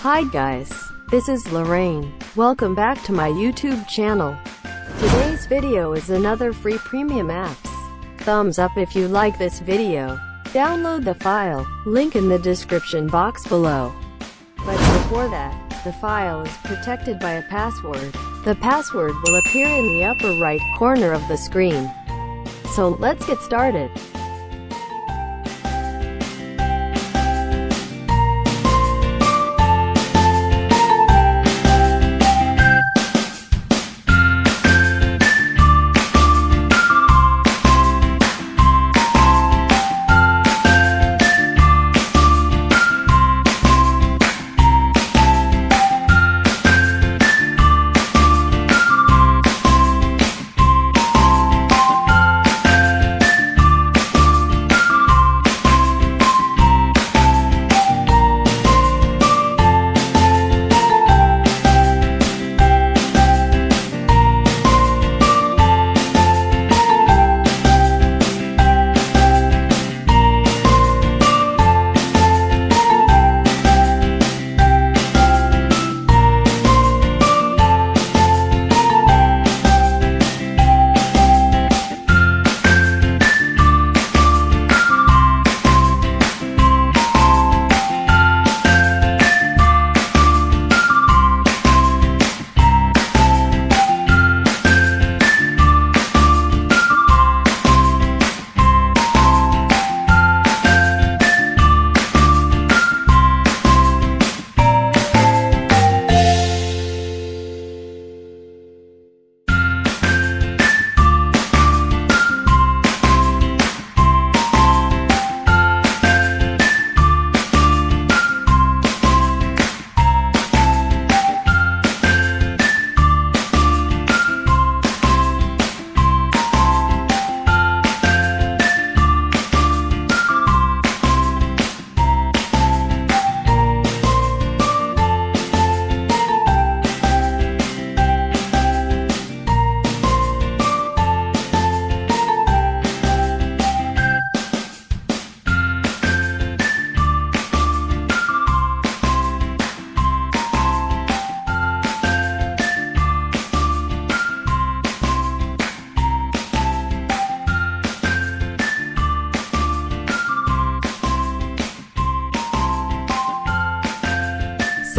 Hi guys, this is Loraine. Welcome back to my YouTube channel. Today's video is another free premium apps. Thumbs up if you like this video. Download the file, link in the description box below. But before that, the file is protected by a password. The password will appear in the upper right corner of the screen. So let's get started.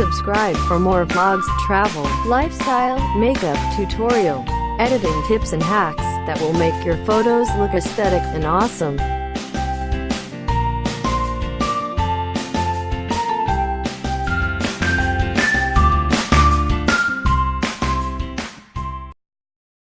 Subscribe for more vlogs, travel, lifestyle, makeup, tutorial, editing tips and hacks that will make your photos look aesthetic and awesome.